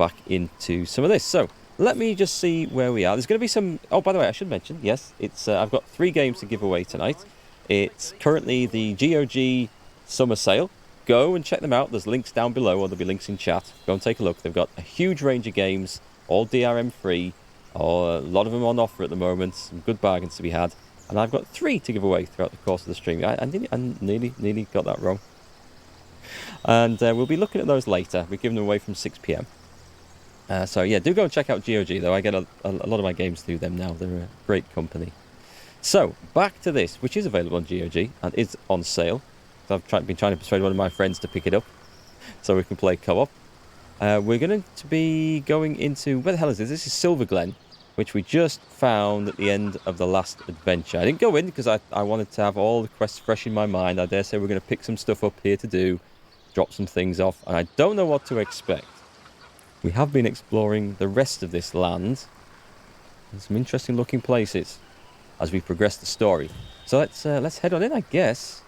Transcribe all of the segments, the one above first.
back into some of this. So let me just see where we are. There's going to be some... Oh, by the way, I should mention, yes, it's I've got 3 games to give away tonight. It's currently the GOG summer sale. Go and check them out. There's links down below, or there'll be links in chat. Go and take a look. They've got a huge range of games, all DRM free. A lot of them on offer at the moment. Some good bargains to be had. And I've got 3 to give away throughout the course of the stream. I nearly got that wrong. And we'll be looking at those later. We're giving them away from 6 PM. So yeah, do go and check out GOG, though. I get a lot of my games through them now. They're a great company. So, back to this, which is available on GOG and is on sale. So I've been trying to persuade one of my friends to pick it up so we can play co-op. We're going to be going into... Where the hell is this? This is Silver Glen, which we just found at the end of the last adventure. I didn't go in because I wanted to have all the quests fresh in my mind. I dare say we're going to pick some stuff up here to do, drop some things off, and I don't know what to expect. We have been exploring the rest of this land. There's some interesting looking places as we progress the story. So let's head on in, I guess.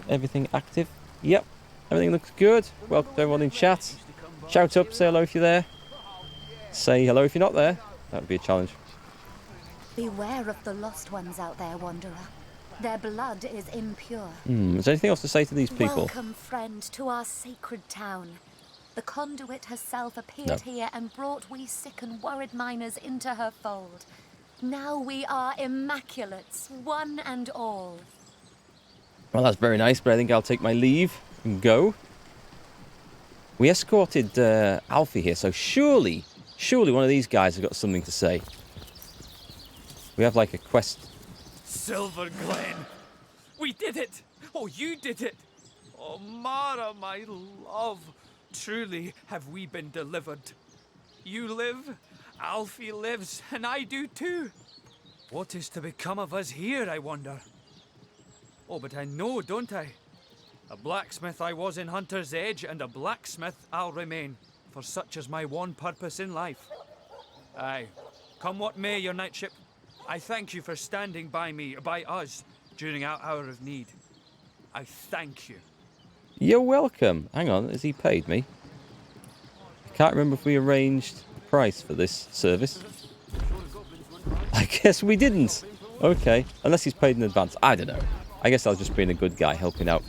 Everything active? Yep. Everything looks good. Welcome to everyone in chat. Shout up, say hello if you're there. Say hello if you're not there. That would be a challenge. Beware of the lost ones out there, Wanderer. Their blood is impure. Is there anything else to say to these people? Welcome, friend, to our sacred town. The conduit herself appeared here and brought we sick and worried miners into her fold. Now we are immaculates, one and all. Well, that's very nice, but I think I'll take my leave and go. We escorted Alfie here, so surely one of these guys has got something to say. We have like a quest. Silver Glen! We did it! Oh, you did it! Oh, Mara, my love! Truly have we been delivered. You live, Alfie lives, and I do too. What is to become of us here, I wonder? Oh, but I know, don't I? A blacksmith I was in Hunter's Edge, and a blacksmith I'll remain, for such is my one purpose in life. Aye, come what may, your knightship, I thank you for standing by me, by us, during our hour of need. I thank you. You're welcome. Hang on, has he paid me? I can't remember if we arranged the price for this service. I guess we didn't. Okay, unless he's paid in advance. I don't know. I guess I was just being a good guy, helping out.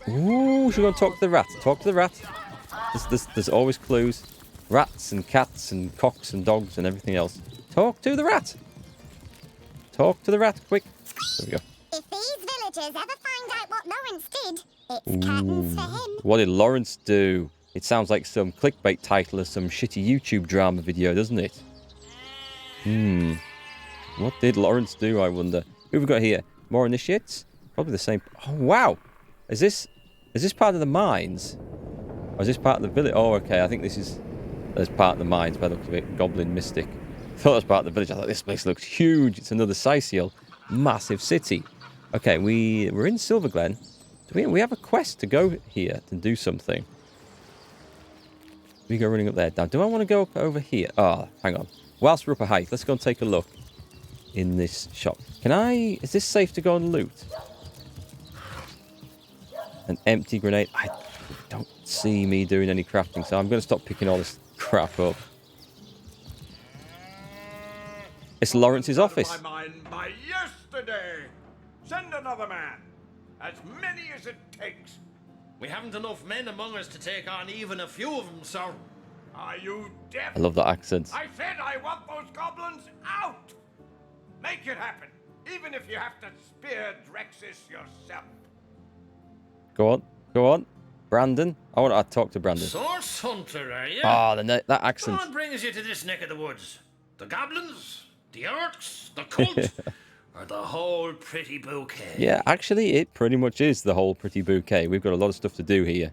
Ooh, should we go and talk to the rat? Talk to the rat. There's always clues. Rats and cats and cocks and dogs and everything else. Talk to the rat. Talk to the rat, quick. There we go. If these villagers ever find out what Lawrence did, it's curtains for him. What did Lawrence do? It sounds like some clickbait title of some shitty YouTube drama video, doesn't it? What did Lawrence do, I wonder? Who have we got here? More initiates? Probably the same. Oh, wow. Is this part of the mines? Or is this part of the village? Oh, okay. I think this is part of the mines by the look of it. Goblin Mystic. I thought it was part of the village. I thought this place looks huge. It's another Siciel. Massive city. Okay, we're in Silver Glen. We have a quest to go here to do something. We go running up there. Now, do I want to go up over here? Oh, hang on. Whilst we're up a height, let's go and take a look in this shop. Is this safe to go and loot? An empty grenade. I don't see me doing any crafting, so I'm going to stop picking all this crap up. It's Lawrence's office. My mind by yesterday. Send another man. As many as it takes. We haven't enough men among us to take on even a few of them, sir. Are you deaf? I love that accent. I said I want those goblins out. Make it happen. Even if you have to spear Drexis yourself. Go on. Brandon. I want to talk to Brandon. Source hunter, are you? Oh, that accent. What brings you to this neck of the woods? The goblins? The orcs? The cult? Or the whole pretty bouquet? Yeah, actually, it pretty much is the whole pretty bouquet. We've got a lot of stuff to do here.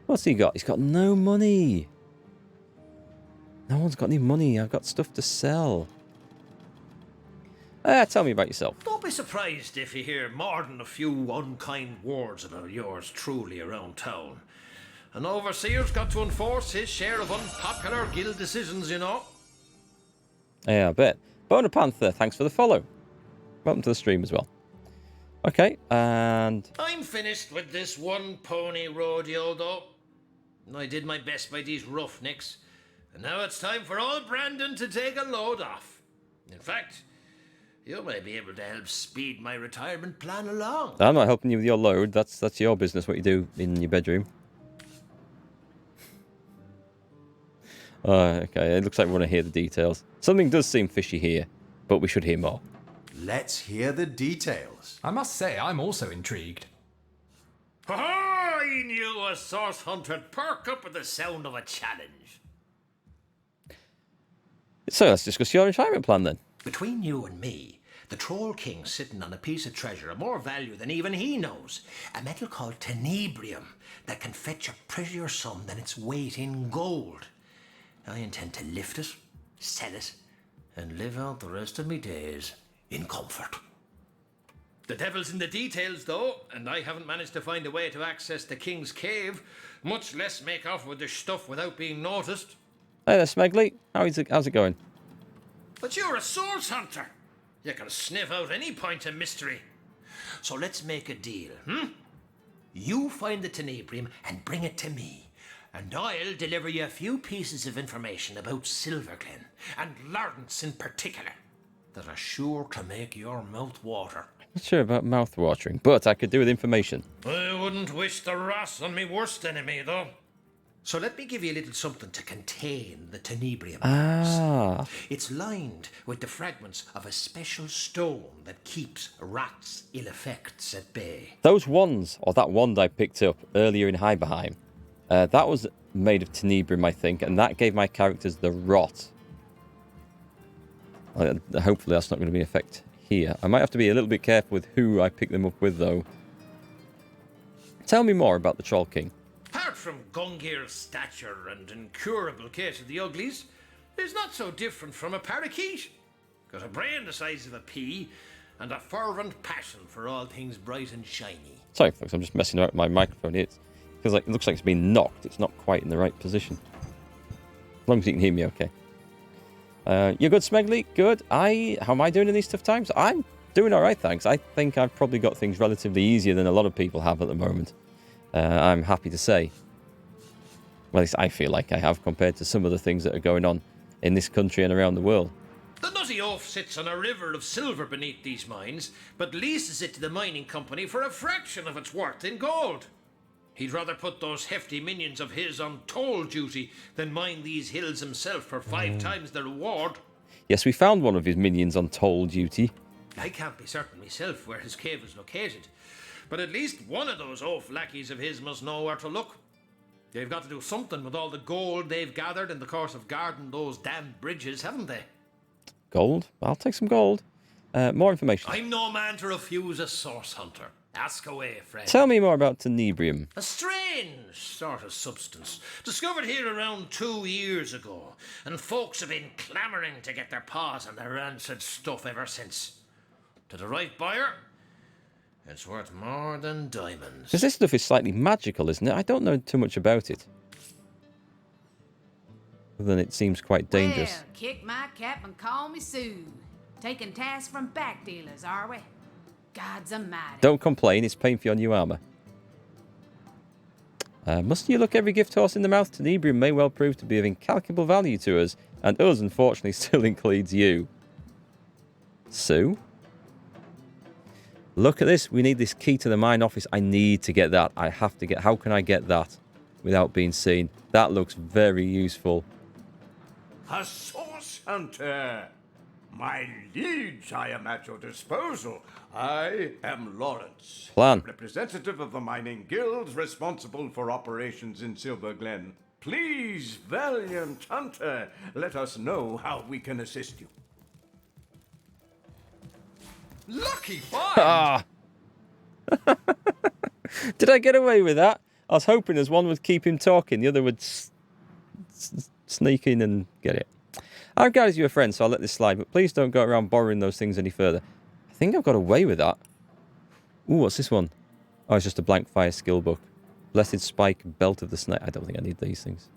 What's he got? He's got no money. No one's got any money. I've got stuff to sell. Tell me about yourself. Don't be surprised if you hear more than a few unkind words about yours truly around town. An overseer's got to enforce his share of unpopular guild decisions, you know. Yeah, I bet. Bona Panther, thanks for the follow. Welcome to the stream as well. Okay, and I'm finished with this one pony rodeo, though. I did my best by these roughnecks, and now it's time for old Brandon to take a load off. In fact, you may be able to help speed my retirement plan along. I'm not helping you with your load. That's your business, what you do in your bedroom. Okay, it looks like we want to hear the details. Something does seem fishy here, but we should hear more. Let's hear the details. I must say, I'm also intrigued. I knew a source hunter'd perk up at the sound of a challenge. So let's discuss your retirement plan then. Between you and me, the Troll King's sitting on a piece of treasure of more value than even he knows. A metal called tenebrium that can fetch a prettier sum than its weight in gold. I intend to lift it, sell it, and live out the rest of me days in comfort. The devil's in the details, though, and I haven't managed to find a way to access the King's Cave, much less make off with the stuff without being noticed. Hey there, Smegley. How's it going? But you're a source hunter. You can sniff out any point of mystery. So let's make a deal, You find the tenebrium and bring it to me, and I'll deliver you a few pieces of information about Silverglen, and Lawrence in particular, that are sure to make your mouth water. Not sure about mouth-watering, but I could do with information. I wouldn't wish the wrath on me worst enemy, though. So let me give you a little something to contain the tenebrium. Ah. It's lined with the fragments of a special stone that keeps rats' ill effects at bay. Those wands, or that wand I picked up earlier in Hyberheim, that was made of tenebrium, I think, and that gave my characters the rot. Hopefully that's not going to be an effect here. I might have to be a little bit careful with who I pick them up with, though. Tell me more about the Troll King. Apart from Gungir's stature and incurable case of the uglies, he's not so different from a parakeet. Got a brain the size of a pea, and a fervent passion for all things bright and shiny. Sorry, folks, I'm just messing around with my microphone here. It looks like it's been knocked. It's not quite in the right position. As long as you can hear me okay. You're good, Smegley? Good. How am I doing in these tough times? I'm doing all right, thanks. I think I've probably got things relatively easier than a lot of people have at the moment. I'm happy to say. Well, at least I feel like I have compared to some of the things that are going on in this country and around the world. The nutty oaf sits on a river of silver beneath these mines, but leases it to the mining company for a fraction of its worth in gold. He'd rather put those hefty minions of his on toll duty than mine these hills himself for 5 times the reward. Yes, we found one of his minions on toll duty. I can't be certain myself where his cave is located, but at least one of those oaf lackeys of his must know where to look. They've got to do something with all the gold they've gathered in the course of guarding those damned bridges, haven't they? Gold? I'll take some gold. More information. I'm no man to refuse a source hunter. Ask away, friend. Tell me more about tenebrium. A strange sort of substance, discovered here around 2 years ago, and folks have been clamouring to get their paws on the rancid stuff ever since. To the right buyer, it's worth more than diamonds. Because this stuff is slightly magical, isn't it? I don't know too much about it. Other than it seems quite dangerous. Well, kick my cap and call me Sue. Taking tasks from back dealers, are we? God's almighty. Don't complain, it's paying for your new armour. Must you look every gift horse in the mouth? Tenebrium may well prove to be of incalculable value to us, and us, unfortunately, still includes you. Sue? Look at this. We need this key to the mine office. I need to get that. I have to get... How can I get that without being seen? That looks very useful. A source hunter! My liege, I am at your disposal. I am Lawrence, Plan. representative of the mining guilds responsible for operations in Silverglen. Please, valiant hunter, let us know how we can assist you. Lucky find! Ah! Did I get away with that? I was hoping as one would keep him talking, the other would sneak in and get it. I'll regard you a friend, so I'll let this slide, but please don't go around borrowing those things any further. I think I've got away with that. Ooh, what's this one? Oh, it's just a blank fire skill book. Blessed Spike, Belt of the Snake. I don't think I need these things.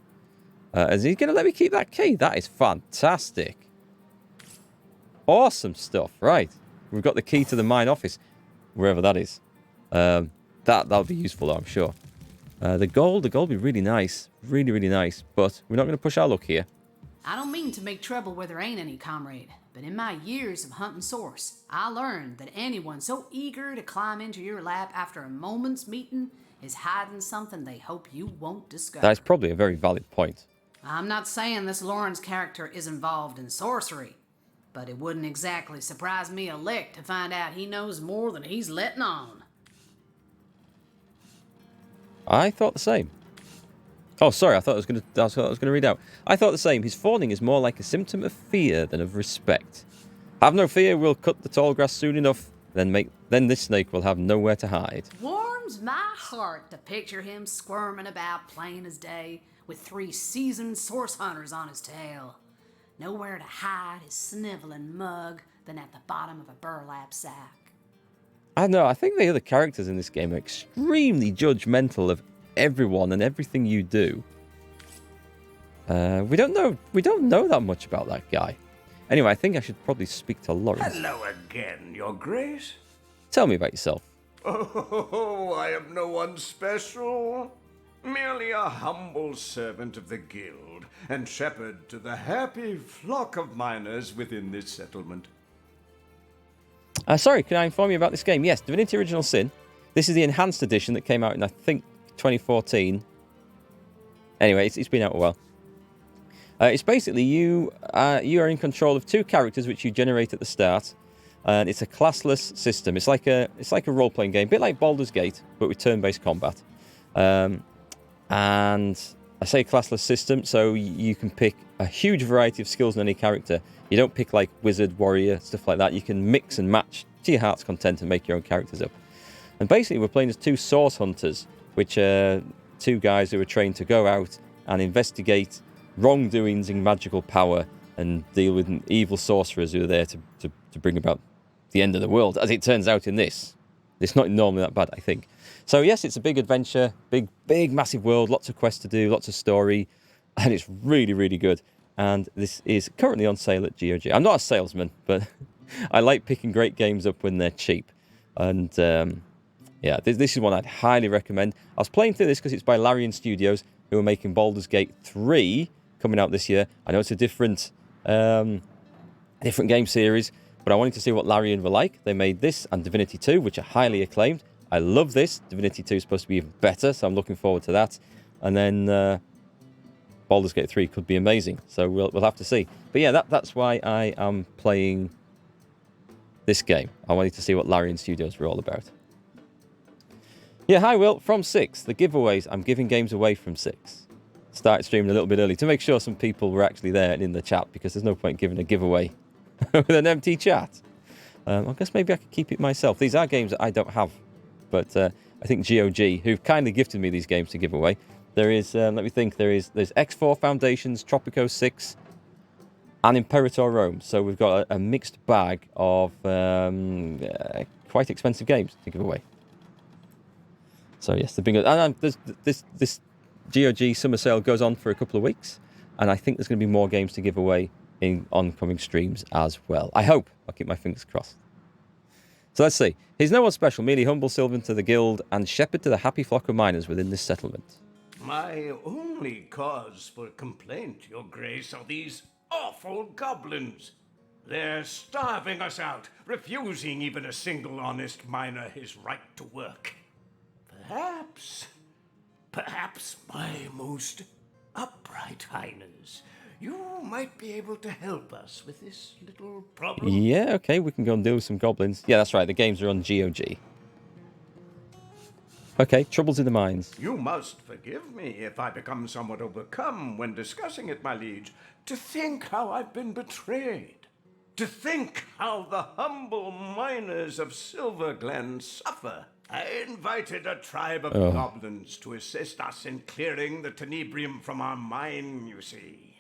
Is he going to let me keep that key? That is fantastic. Awesome stuff. Right. We've got the key to the mine office. wherever that is. That'll be useful, though, I'm sure. The gold will be really nice. Really, really nice. But we're not going to push our luck here. I don't mean to make trouble where there ain't any, comrade, but in my years of hunting source, I learned that anyone so eager to climb into your lap after a moment's meeting is hiding something they hope you won't discover. That is probably a very valid point. I'm not saying this Lawrence character is involved in sorcery, but it wouldn't exactly surprise me a lick to find out he knows more than he's letting on. I thought the same. Oh, sorry, I thought that's what I was going to read out. I thought the same. His fawning is more like a symptom of fear than of respect. Have no fear, we'll cut the tall grass soon enough. Then this snake will have nowhere to hide. Warms my heart to picture him squirming about plain as day with 3 seasoned source hunters on his tail. Nowhere to hide his sniveling mug than at the bottom of a burlap sack. I don't know, I think the other characters in this game are extremely judgmental of everyone and everything you do. We don't know that much about that guy. Anyway, I think I should probably speak to Lawrence. Hello again, Your Grace. Tell me about yourself. Oh, I am no one special. Merely a humble servant of the guild and shepherd to the happy flock of miners within this settlement. Sorry, can I inform you about this game? Yes, Divinity Original Sin. This is the enhanced edition that came out in, I think, 2014. Anyway, it's been out a while. It's basically you are in control of 2 characters which you generate at the start, and it's a classless system. It's like a role-playing game, a bit like Baldur's Gate, but with turn-based combat. And I say classless system, so you can pick a huge variety of skills in any character. You don't pick like wizard, warrior, stuff like that. You can mix and match to your heart's content and make your own characters up. And basically, we're playing as 2 source hunters, which are 2 guys who are trained to go out and investigate wrongdoings in magical power and deal with evil sorcerers who are there to bring about the end of the world, as it turns out in this. It's not normally that bad, I think. So yes, it's a big adventure, big, massive world, lots of quests to do, lots of story, and it's really, really good. And this is currently on sale at GOG. I'm not a salesman, but I like picking great games up when they're cheap. And yeah, this is one I'd highly recommend. I was playing through this because it's by Larian Studios, who are making Baldur's Gate 3 coming out this year. I know it's a different game series, but I wanted to see what Larian were like. They made this and Divinity 2, which are highly acclaimed. I love this. Divinity 2 is supposed to be even better, so I'm looking forward to that. And then Baldur's Gate 3 could be amazing, so we'll have to see. But yeah, that's why I am playing this game. I wanted to see what Larian Studios were all about. Yeah, hi Will, from 6. The giveaways. I'm giving games away from 6. Started streaming a little bit early to make sure some people were actually there and in the chat, because there's no point giving a giveaway with an empty chat. I guess maybe I could keep it myself. These are games that I don't have, but I think GOG, who've kindly gifted me these games to give away. There is, let me think, there's X4 Foundations, Tropico 6, and Imperator Rome. So we've got a mixed bag of quite expensive games to give away. So yes, the bingo. And this GOG summer sale goes on for a couple of weeks, and I think there's going to be more games to give away in oncoming streams as well. I hope. I'll keep my fingers crossed. So let's see. He's no one special, merely humble servant to the guild and shepherd to the happy flock of miners within this settlement. My only cause for complaint, Your Grace, are these awful goblins. They're starving us out, refusing even a single honest miner his right to work. Perhaps, my most upright highness, you might be able to help us with this little problem. Yeah, okay, we can go and deal with some goblins. Yeah, that's right, the games are on GOG. Okay, troubles in the mines. You must forgive me if I become somewhat overcome when discussing it, my liege. To think how I've been betrayed. To think how the humble miners of Silverglen suffer. I invited a tribe of goblins to assist us in clearing the tenebrium from our mine, you see.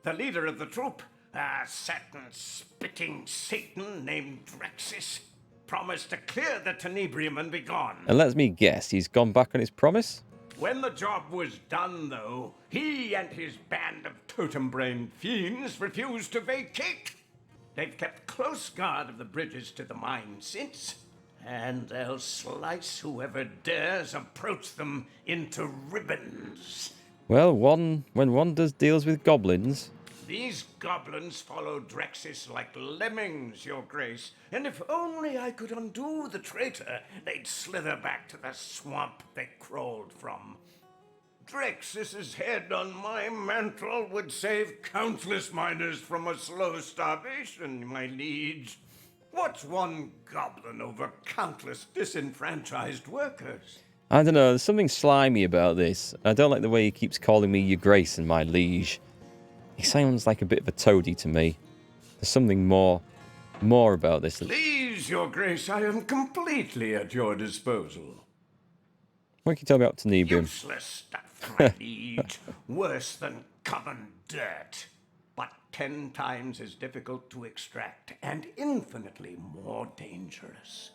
The leader of the troop, a certain spitting Satan named Drexis, promised to clear the tenebrium and be gone. And let me guess, he's gone back on his promise? When the job was done, though, he and his band of totem-brained fiends refused to vacate. They've kept close guard of the bridges to the mine since. and they'll slice whoever dares approach them into ribbons. Well, when one does deals with goblins... These goblins follow Drexis like lemmings, Your Grace, and if only I could undo the traitor, they'd slither back to the swamp they crawled from. Drexis's head on my mantle would save countless miners from a slow starvation, my liege. What's one goblin over countless disenfranchised workers? I don't know, there's something slimy about this. I don't like the way he keeps calling me Your Grace and my liege. He sounds like a bit of a toady to me. There's something more about this. Please, Your Grace, I am completely at your disposal. What can you tell me about Tenebrium? Useless stuff, my liege. Worse than common dirt. But 10 times as difficult to extract and infinitely more dangerous.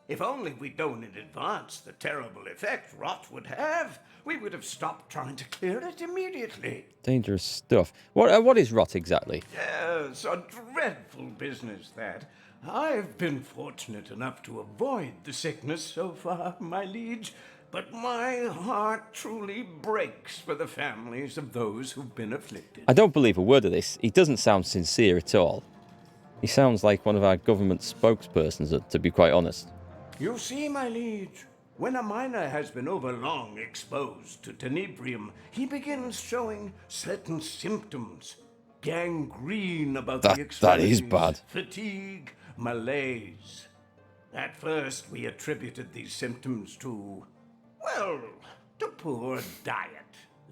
If only we'd known in advance the terrible effect rot would have, we would have stopped trying to clear it immediately. Dangerous stuff. What is rot exactly? Yes, a dreadful business that. I've been fortunate enough to avoid the sickness so far, my liege, but my heart truly breaks for the families of those who've been afflicted. I don't believe a word of this. He doesn't sound sincere at all. He sounds like one of our government spokespersons, to be quite honest. You see, my liege, when a miner has been overlong exposed to tenebrium, he begins showing certain symptoms. Gangrene about the extremities. That is bad. Fatigue, malaise. At first, we attributed these symptoms to, well, to poor diet,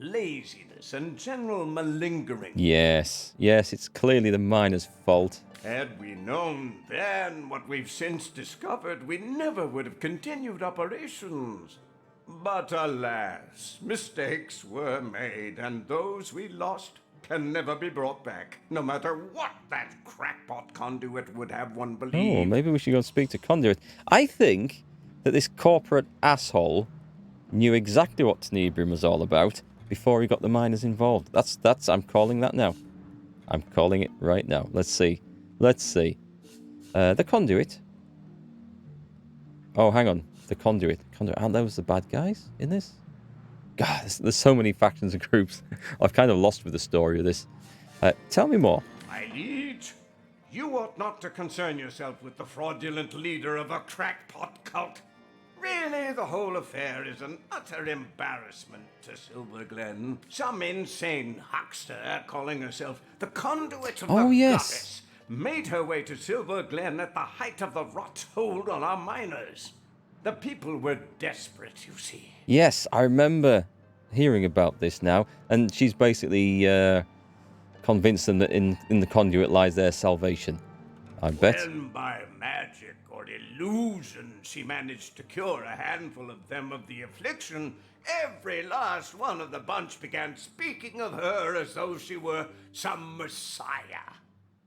laziness, and general malingering. Yes, it's clearly the miner's fault. Had we known then what we've since discovered, we never would have continued operations. But alas, mistakes were made, and those we lost can never be brought back, no matter what that crackpot conduit would have one believe. Oh, maybe we should go and speak to Conduit. I think that this corporate asshole knew exactly what Tenebrium was all about before he got the miners involved. That's I'm calling that now. I'm calling it right now. Let's see. The Conduit. Oh, hang on. The Conduit. Aren't those the bad guys in this? God, there's so many factions and groups. I've kind of lost with the story of this. Tell me more. My liege, you ought not to concern yourself with the fraudulent leader of a crackpot cult. Really, the whole affair is an utter embarrassment to Silver Glen. Some insane huckster calling herself the conduit of the goddess made her way to Silver Glen at the height of the rot's hold on our miners. The people were desperate, you see. Yes, I remember hearing about this now. And she's basically convinced them that in the conduit lies their salvation. I bet. When by magic or illusion she managed to cure a handful of them of the affliction, every last one of the bunch began speaking of her as though she were some messiah.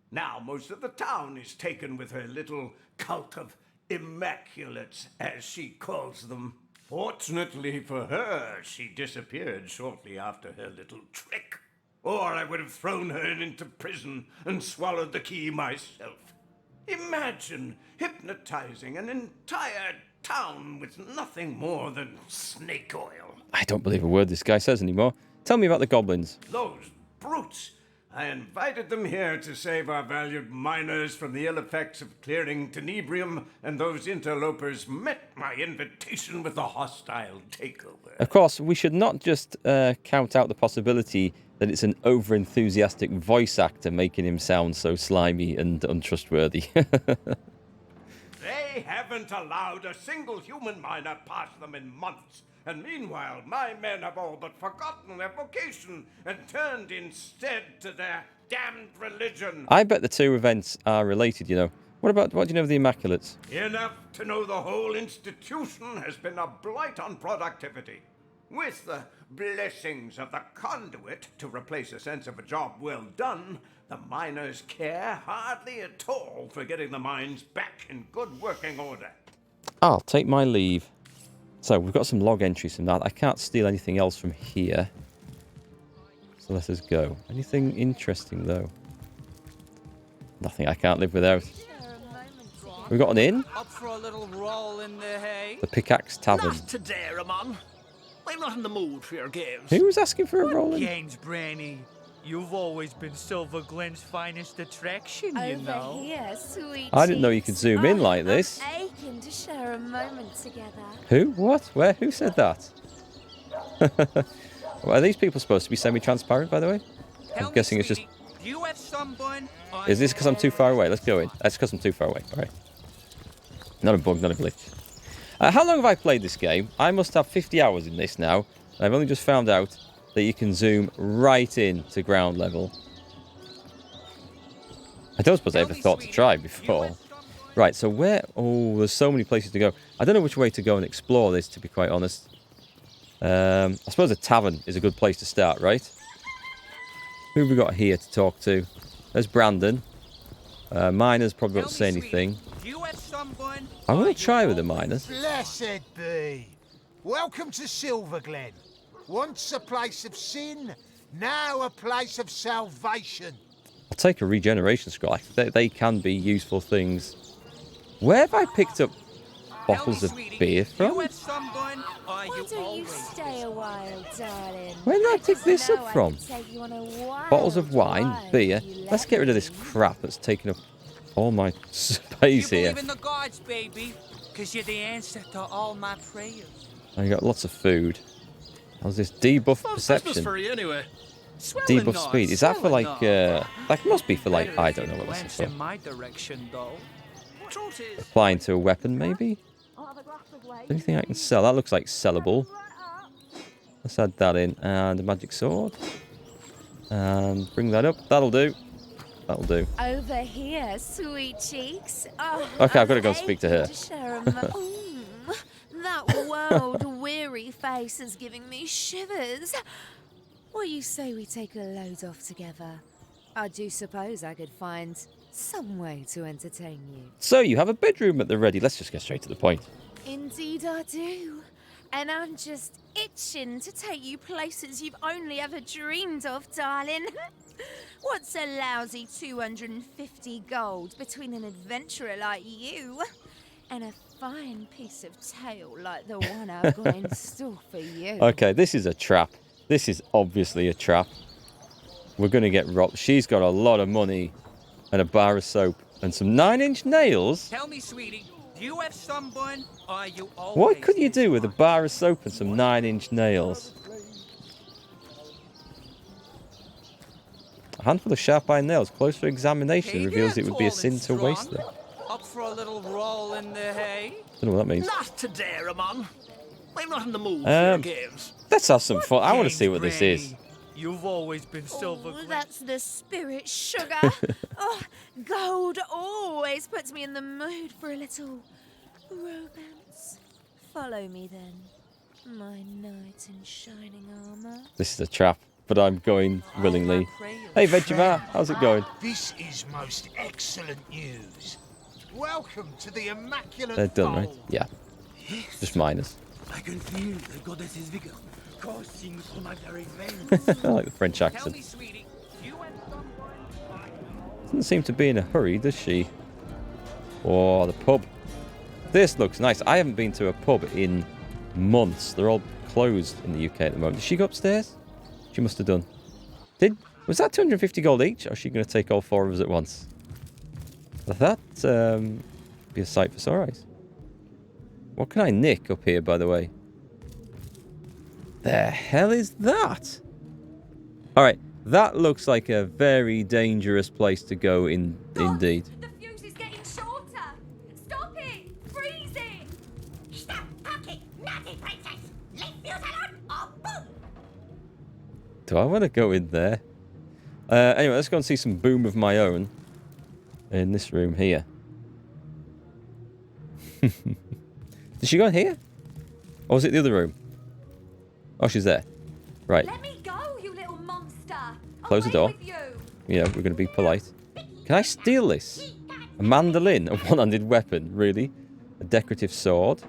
Now most of the town is taken with her little cult of immaculates, as she calls them. Fortunately for her, she disappeared shortly after her little trick. Or I would have thrown her into prison and swallowed the key myself. Imagine hypnotizing an entire town with nothing more than snake oil. I don't believe a word this guy says anymore. Tell me about the goblins. Those brutes! I invited them here to save our valued miners from the ill effects of clearing tenebrium, and those interlopers met my invitation with a hostile takeover. Of course, we should not just count out the possibility that it's an over-enthusiastic voice actor making him sound so slimy and untrustworthy. They haven't allowed a single human miner past them in months. And meanwhile, my men have all but forgotten their vocation and turned instead to their damned religion. I bet the two events are related, you know. What do you know of the Immaculates? Enough to know the whole institution has been a blight on productivity. With the blessings of the conduit to replace a sense of a job well done, the miners care hardly at all for getting the mines back in good working order. I'll take my leave. So, we've got some log entries from that. I can't steal anything else from here. So let us go. Anything interesting, though? Nothing I can't live without. We got an inn? Up for a little roll in the hay? The Pickaxe Tavern. Not today, Ramon. I'm not in the mood for your games. Who was asking for a roll in? Gaines, Branny. You've always been Silver Glen's finest attraction, you Over know. here, sweet I didn't know you could zoom in like this. I'm aching to share a moment together. Who? What? Where? Who said that? Well, are these people supposed to be semi-transparent, by the way? I'm guessing it's just... Do you have someone? Is this because I'm too far away? Let's go in. That's because I'm too far away. All right. Not a bug, not a glitch. How long have I played this game? I must have 50 hours in this now. I've only just found out that you can zoom right in to ground level. I don't suppose I ever thought to try before. Right, so where... Oh, there's so many places to go. I don't know which way to go and explore this, to be quite honest. I suppose a tavern is a good place to start, right? Who have we got here to talk to? There's Brandon. Miners probably won't say anything. I'm going to try with the miners. Blessed be. Welcome to Silver Glen. Once a place of sin, now a place of salvation. I'll take a regeneration scroll. They can be useful things. Where have I picked up bottles of beer from? Why don't you stay a while, darling? Where did I pick this up from? Take you on a wild Bottles of wine, ride, beer. you Let's get rid of this crap that's taking up all my space You here. believe in the gods, baby, because you're the answer to all my prayers. I got lots of food. How's this debuff perception? For you anyway. Debuff speed. Is that for like that must be for like I don't know what this is for. In my direction, though. Applying to a weapon maybe? Anything I can sell? That looks like sellable. Let's add that in. And a magic sword. And bring that up. That'll do. That'll do. Over here, sweet cheeks. Oh, Okay, I've got to go and speak to her. That world-weary face is giving me shivers. What do you say we take a load off together? I do suppose I could find some way to entertain you. So you have a bedroom at the ready. Let's just get straight to the point. Indeed I do. And I'm just itching to take you places you've only ever dreamed of, darling. What's a lousy 250 gold between an adventurer like you and a fine piece of tail like the one I've got in store for you? Okay, this is a trap. This is obviously a trap. We're going to get robbed. She's got a lot of money and a bar of soap and some 9-inch nails. Tell me, sweetie, do you have someone, or are you always... What could you do with a bar of soap and some 9-inch nails? A handful of sharp iron nails. Closer examination Hey reveals there, it would be a tall sin and to waste them. strong. Up for a little roll in the hay? Don't know what that means. Not today, Ramon. I'm not in the mood for your games. Let's have some fun. I want to see what this is. Granny, you've always been Silver Oh, Glen. that's the spirit, sugar. Oh, gold always puts me in the mood for a little romance. Follow me then, my knight in shining armor. This is a trap, but I'm going willingly. Hey, Vegemite, how's it going? This is most excellent news. Welcome to the immaculate They're done, right? fold. Yeah. Just miners. I can feel the goddess's vigor coursing through my very veins. I like the French Tell accent. me, sweetie, do you have someone? Doesn't seem to be in a hurry, does she? Oh, the pub. This looks nice. I haven't been to a pub in months. They're all closed in the UK at the moment. Did she go upstairs? She must have done. Was that 250 gold each? Or is she going to take all four of us at once? That be a sight for sore eyes. What can I nick up here, by the way? The hell is that? All right, that looks like a very dangerous place to go indeed. The fuse is getting shorter. Stop it! Freeze it! Stop talking, naughty princess. Leave fuse alone or boom. Do I want to go in there? Anyway, let's go and see some boom of my own in this room here. Did she go in here? Or was it the other room? Oh, she's there. Right. Let me go, you little monster! Close the door. Away with you. Yeah, we're going to be polite. Can I steal this? A mandolin, a one-handed weapon, really? A decorative sword.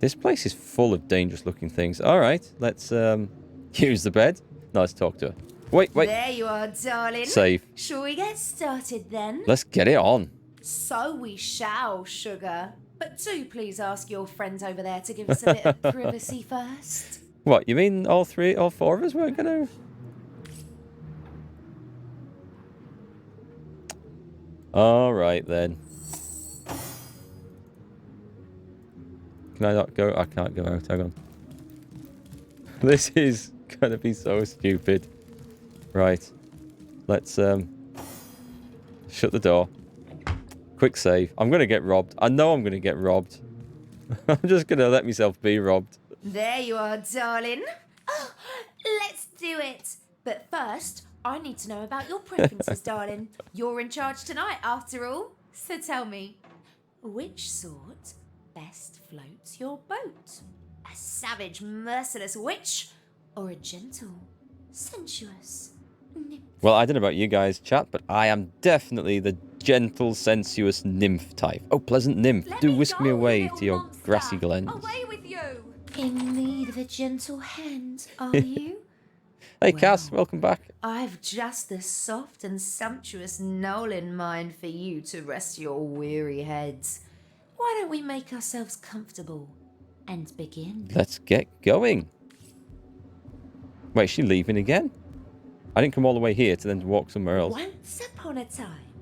This place is full of dangerous-looking things. All right, let's use the bed. No, let's talk to her. Wait. There you are, darling. Save. Shall we get started then? Let's get it on. So we shall, sugar. But do please ask your friends over there to give us a bit of privacy first. What, you mean all four of us weren't going to? All right, then. Can I not go? I can't go out. Hang on. This is going to be so stupid. Right. Let's shut the door. Quick save. I'm going to get robbed. I know I'm going to get robbed. I'm just going to let myself be robbed. There you are, darling. Oh, let's do it. But first, I need to know about your preferences, darling. You're in charge tonight, after all. So tell me, which sort best floats your boat? A savage, merciless witch, or a gentle, sensuous nymph? Well, I don't know about you guys, chat, but I am definitely the gentle, sensuous nymph type. Oh, pleasant nymph, do whisk me away to your grassy glens. Away with you! In need of a gentle hand, are you? Hey, Cass, welcome back. I've just the soft and sumptuous knoll in mind for you to rest your weary heads. Why don't we make ourselves comfortable and begin? Let's get going. Wait, is she leaving again? I didn't come all the way here to then walk somewhere else. Once upon a time,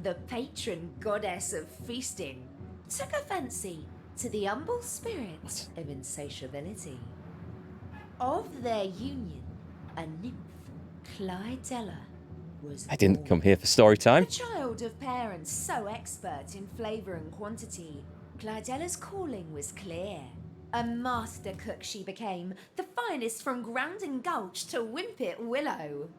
the patron goddess of feasting took a fancy to the humble spirit of insatiability. Of their union, a nymph, Clydella, was I didn't born. come here for story time. A child of parents so expert in flavour and quantity, Clydella's calling was clear. A master cook she became, the finest from Grounding Gulch to Wimpet Willow.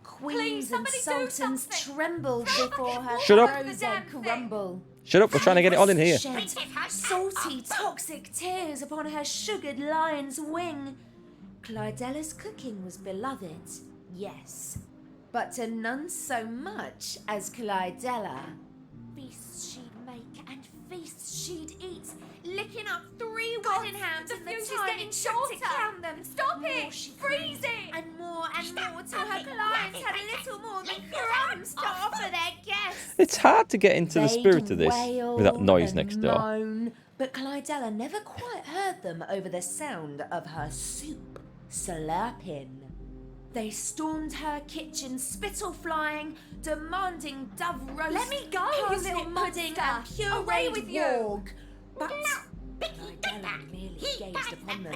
Queens and sultans trembled before her Shut up. rose egg crumble. Shut up, we're trying to get it on in here. Shed salty, toxic tears upon her sugared lion's wing. Clydella's cooking was beloved, yes, but to none so much as Clydella. Feasts she'd make and feasts she'd eat, licking up 3 wedding hams in the fuse is time getting it took to shorter. count them. Stop More it! she Freeze craved, it! and more till her clients had little more than crumbs to offer their guests. It's hard to get into the They'd spirit of this wail with that noise and next door. moan, but Clydella never quite heard them over the sound of her soup slurping. They stormed her kitchen, spittle flying, demanding dove roast, Let me go, you parsnip little pudding, and monster! pureed Away with you! warg. But Clydella merely gazed upon them,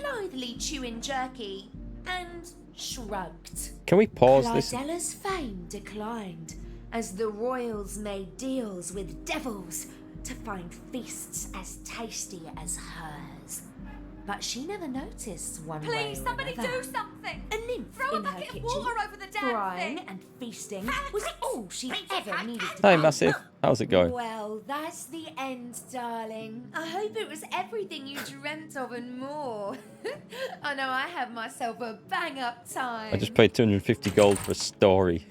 blithely chewing jerky, and shrugged. Can we pause this? Clydella's fame declined as the royals made deals with devils to find feasts as tasty as hers. But she never noticed one way Please, or somebody another. do something! A nymph Throw a in her bucket of kitchen, water over the damn frying thing! and feasting was all she ever needed to Hi, do. Massive. How's it going? Well, that's the end, darling. I hope it was everything you dreamt of and more. I know I had myself a bang-up time. I just paid 250 gold for a story.